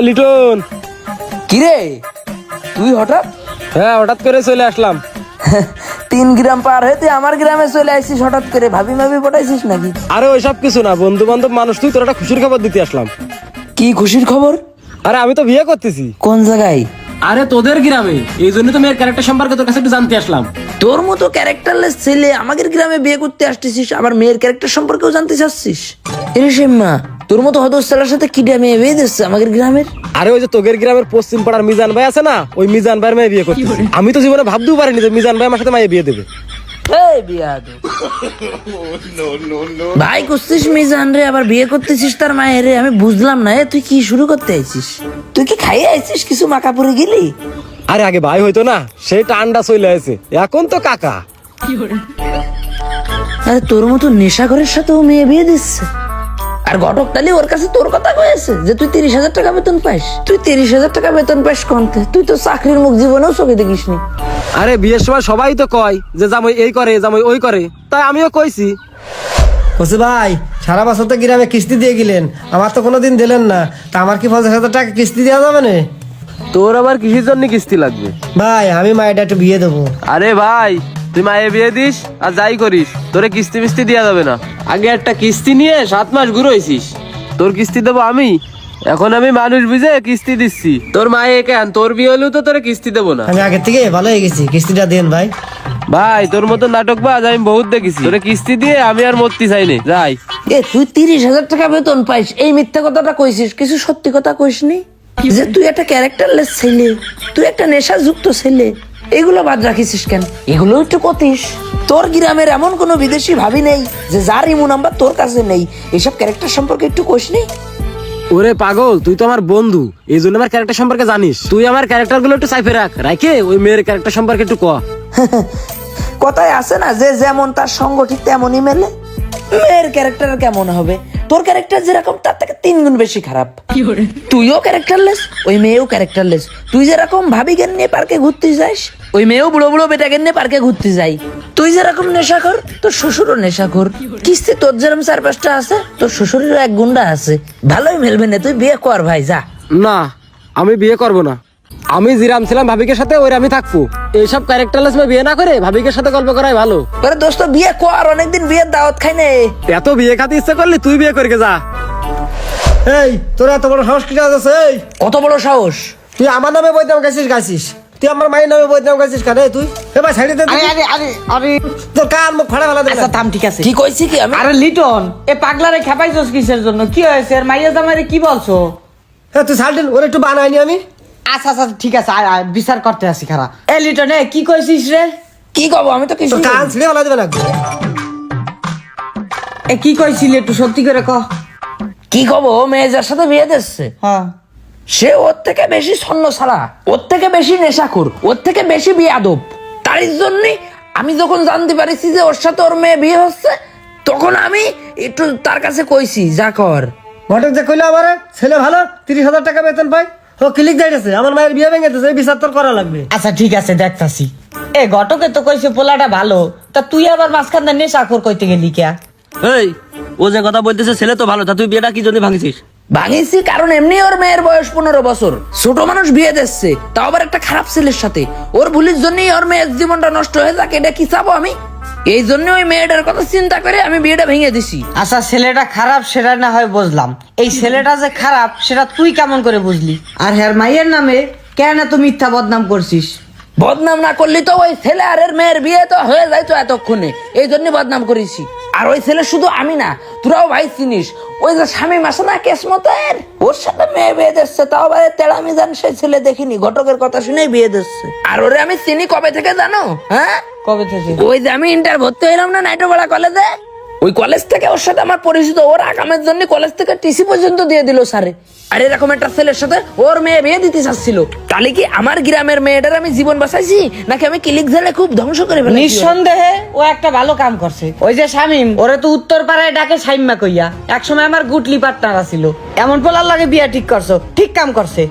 লিটন, কিরে তুই হঠাৎ? হ্যাঁ হঠাৎ করে চলে আসলাম। 3 গ্রাম পার হয়ে তুই আমার গ্রামে চলে আসছিস হঠাৎ করে? ভাবি পটাইছিস নাকি? আরে ওইসব কিছু না, বন্ধু বান্ধব মানুষ, তুই তোর একটা খুশির খবর দিতে আসলাম। কি খুশির খবর? আরে আমি তো বিয়ে করতেছি। কোন জায়গায়? আরে তোদের গ্রামে, এই জন্য তো মেয়ের ক্যারেক্টার সম্পর্কে তোর কাছে একটু জানতে আসলাম। তোর মতো ক্যারেক্টারলেস ছেলে আমাদের গ্রামে বিয়ে করতে আসতেছিস, আবার মেয়ের ক্যারেক্টার সম্পর্কেও জানতে চাচ্ছিস? এরে সেম্মা, তোর মতো হদস ছেলের সাথে কিডা মেয়ে বিয়ে দিচ্ছে আমাদের গ্রামের? আরে ওই যে তোদের গ্রামের পশ্চিম পাড়ার মিজান ভাই আছে না, ওই মিজান ভাইয়ের মেয়ে বিয়ে করতেছি। আমি তো জীবনে ভাবতেও পারিনি যে মিজান ভাই আমার সাথে মাইয়ে বিয়ে দেবে। ভাই করছিস মিজান রে, আবার বিয়ে করতেছিস তার মায়ের রে? আমি বুঝলাম না, তুই কি শুরু করতে আইছিস? তুই কি খাইয়ে আইছিস? কিছু মাকা পরে গেলি? আরে আগে ভাই হইতো না, সেই টান্ডা চলে আছে, এখন তো কাকা। আরে তোর মতো নেশাখোরের সাথেও মেয়ে বিয়ে দিচ্ছে, আর ঘটকটালি ওর কাছে তোর কথা কয়েছে যে তুই 30,000 টাকা বেতন পাইস। তুই 30,000 টাকা বেতন পাইস কোনতে? তুই তো চাকরির মুখ জীবনেও চোখে দেখিসনি। আরে বিয়ের সময় সবাই তো কয় যে জামাই এই করে জামাই ওই করে, তাই আমিও কইছি। বলছি ভাই, সারা বছর তো গ্রামে কিস্তি দিয়ে গেলেন, আমার তো কোনোদিন দিলেন না, তা আমার কি 50,000 টাকা কিস্তি দেওয়া যাবে না? তোর আবার কিসের জন্য কিস্তি লাগবে? ভাই আমি মায়ের একটু বিয়ে দেবো। আরে ভাই, তুই মায়ে বিয়ে দিস আর যাই করিস, তোরে কিস্তি মিস্তি দেওয়া যাবে না। আগে একটা কিস্তি নিয়ে 7 মাস ঘুরোইছিস, তোর কিস্তি দেবো আমি। এখন আমি মানুষ বুঝে কিস্তি দিচ্ছি, তোর মায়ে কেন, তোর বিয়ে হলেও তো তোরে কিস্তি দেবো না। আমি আগে থেকে ভালো হয়ে গেছি, কিস্তিটা দেন ভাই। ভাই তোর মতো নাটকবাজ আমি বহুত দেখেছি, তোরে কিস্তি দিয়ে আমি আর মরতে চাইনি, যাই। তুই 30,000 টাকা বেতন পাইস, এই মিথ্যা কথাটা কইছিস, কিছু সত্যি কথা কইসনি? যে তুই একটা ক্যারেক্টারলেস ছেলে, তুই একটা নেশাযুক্ত ছেলে, এগুলো বাদ রাখিস কেন? এগুলো একটু কতিস। তোর গ্রামের এমন কোনো বিদেশি ভাবি নেই যে যার ইমু নাম্বার তোর কাছে নেই? এসব ক্যারেক্টার সম্পর্কে একটু কইসনি? ওরে পাগল, তুই তো আমার বন্ধু, এই জন্য আমার ক্যারেক্টার সম্পর্কে জানিস। তুই আমার ক্যারেক্টার গুলো একটু সাইফে রাখে ওই মেয়ের ক্যারেক্টার সম্পর্কে একটু ক। কথায় আছে না যে যেমন তার সঙ্গ ঠিক তেমনই মেলে। মেয়ের ক্যারেক্টার কেমন হবে? তোর ক্যারেক্টার যেরকম তার থেকে 3 গুণ বেশি খারাপ। তুইও ক্যারেক্টারলেস, ওই মেয়েও ক্যারেক্টারলেস। তুই যেরকম ভাবি জ্ঞান নিয়ে পার্কে ঘুরতে যাস, ওই মেয়েও বুড়ো বুড়ো বেটা জ্ঞান নিয়ে পার্কে ঘুরতে যাই। তুই যেরকম নেশাখোর, তোর শ্বশুরও নেশাখোর। কিস্তি তোর যেরকম 4-5টা আছে, তোর শ্বশুরেরও 1 গুন্ডা আছে। ভালোই মেলবে না, তুই বিয়ে কর ভাই, যা। না, আমি বিয়ে করব না। আমি জিরাম ছিলাম ভাবিকের সাথে, ওই আমি থাকবো। এইসব ক্যারেক্টারলেস মেয়ে বিয়ে না করে ভাবিকের সাথে গল্প করাই ভালো। আরে দোস্ত বিয়ে কর, অনেকদিন বিয়ের দাওয়াত খাই নে। এত বিয়ে খাতে ইচ্ছা করলে তুই বিয়ে করে যা। এই তোর এত বড় সাহস কি আছে? কত বড় সাহস? তুই আমার নামে বদনাম গাইছিস, তুই আমার মায়ের নামে বদনাম গাইছিস কেন? তুই এবার সাইডে দে। তোর কান মুখ ফাড়া ফেলা দে। আচ্ছা থাম, ঠিক আছে। কি কইছি কি আমি? আরে লিটন, এ পাগলারে খেপাইছস কিসের জন্য? কি হয়েছে? আর মাইয়া জামাইরে কি বলছো? হ্যাঁ তুই সাইডে, ওর একটু বানাইনি আমি। আচ্ছা আচ্ছা ঠিক আছে, আয় আয়, বিচার করতে আসি খারা। এ লিটন, এ কি কইছিস রে? কি কব? আমি তো কিছু তোর কান ছিঁড়ে ফেলা দেবে না। এ কি কইছিলি একটু সত্যি করে ক। কি কব? মেয়ে যার সাথে বিয়ে দিচ্ছে, হ্যাঁ, সে ওর থেকে বেশি ছন্ন ছাড়া, ওর থেকে বেশি নেশাখোর, ওর থেকে বেশি বেয়াদব। তার জন্য আমি যখন জানতে পারিছি যে ওর সাথে ওর মেয়ে বিয়ে হচ্ছে, তখন আমি একটু তার কাছে কইছি যা কর। ঘটক যে কইলো আমার ছেলে ভালো, 30,000 টাকা বেতন পাই, ও ক্লিক যাইতেছে, আমার মায়ের বিয়ে ভেঙে দিতেছে, এই বিচার তোর করা লাগবে। আচ্ছা ঠিক আছে, দেখতাছি। এ ঘটকে তো কইছে পোলাটা ভালো, তা তুই আবার মাঝখান দিয়ে নেশাখোর কইতে গেলি কে? এই, ও যে কথা বলতেছে ছেলে তো ভালো, তা তুই বিয়েটা কি জন্য ভাঙিছিস? ভাঙিছি কারণ এমনি ওর মেয়ের বয়স 15 বছর, ছোট মানুষ বিয়ে দিচ্ছে, তাও আবার একটা খারাপ ছেলের সাথে। ওর ভুলের জন্যই ওর মেয়ের জীবনটা নষ্ট হয়ে যাক, এটা কি চাবো আমি? এই জন্য ওই মেয়েটার কথা চিন্তা করে আমি বিয়েটা ভেঙে দিছি। আচ্ছা ছেলেটা খারাপ সেটা না হয় বুঝলাম, এই ছেলেটা যে খারাপ সেটা তুই কেমন করে বুঝলি? আর হ্যার মাইয়ের নামে কেন এত মিথ্যা বদনাম করছিস? বদনাম না করলি তো ওই ছেলে আর এর মেয়ের বিয়ে তো হয়ে যাইতো এতক্ষণে, এই জন্য বদনাম করেছি। আর ওই ছেলে শুধু আমি না, তোরাও ভাই চিনিস, ওই যে স্বামী মাসে না কেসমতের, ওর সাথে মেয়ে বিয়ে দিচ্ছে, তাও আবার তেড়ামি জান সেই ছেলে দেখিনি, ঘটকের কথা শুনেই বিয়ে দিচ্ছে। আর ওরে আমি চিনি কবে থেকে জানো? হ্যাঁ, কবে থেকে? ওই যে আমি ইন্টার ভর্তি হইলাম না নাইটোপাড়া কলেজে, ওই কলেজ থেকে ওর সাথে আমার পরিচিত। ওর আকামের জন্য কলেজ থেকে টিসি পর্যন্ত দিয়ে দিল স্যারে। আর এরকম একটা ছেলের সাথে ওর মেয়ে বিয়ে দিতে চাচ্ছিল। তাহলে কি আমার গ্রামের মেয়েটার আমি জীবন বাঁচাইছি, নাকি আমি ক্লিক ঝেলে খুব ধ্বংস করে ফেলেছি? নিঃসন্দেহে ও একটা ভালো কাম করছে। ওই যে শামিম, ওরে তো উত্তর পাড়ায় ডাকে সাইম্মা কইয়া, একসময় আমার গুটলি পার্টনার ছিল। এমন পোলার লাগে বিয়া ঠিক করছো, ঠিক কাম করছে।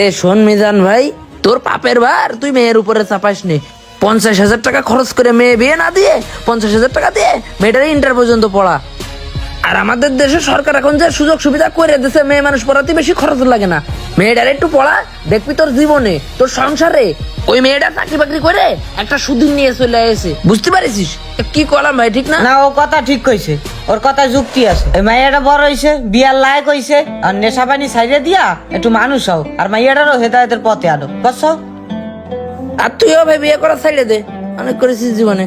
এ শোন মিজান ভাই, তোর পাপের ভার তুই মেয়ের উপরে চাপাইস নে। 50,000 টাকা খরচ করে মেয়ে বিয়ে না দিয়ে 50,000 টাকা দিয়ে মেয়েটার ইন্টার পর্যন্ত পড়া। আর আমাদের দেশে সরকার এখন যে সুযোগ সুবিধা করে দিচ্ছে, মেয়ে মানুষ পড়াতে বেশি খরচ লাগে না। মেয়েটার একটু পড়া, দেখবি তোর জীবনে তোর সংসারে ওই মেয়েটা চাকরি বাকরি করে একটা সুদিন নিয়ে চলে এসে, বুঝতে পারিস? কি করলাম ভাই, ঠিক না? না, ও কথা ঠিক কইছে, ওর কথা যুক্তি আছে। এই মাইয়াটা বড় হইছে, বিয়ার লায়ক হইছে, আর নেশা পানি ছাইড়ে দিয়া একটু মানুষ হও, আর মাইয়াটারও হেদায়েতের পথে আনো, বুঝছো? আর তুইও ভাই বিয়ে করা ছাইড়ে দে, অনেক করেছিস জীবনে।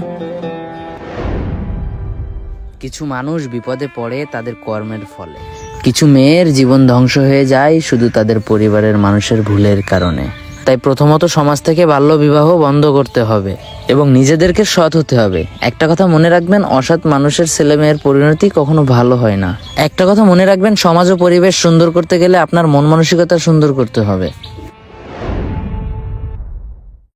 কিছু মানুষ বিপদে পড়ে তাদের কর্মের ফলে, কিছু মেয়ের জীবন ধ্বংস হয়ে যায় শুধু তাদের পরিবারের মানুষের ভুলের কারণে। তাই প্রথমত সমাজ থেকে বাল্য বিবাহ বন্ধ করতে হবে এবং নিজেদেরকে সৎ হতে হবে। একটা কথা মনে রাখবেন, অসৎ মানুষের ছেলে মেয়ের পরিণতি কখনো ভালো হয় না। একটা কথা মনে রাখবেন, সমাজ ও পরিবেশ সুন্দর করতে গেলে আপনার মন মানসিকতা সুন্দর করতে হবে।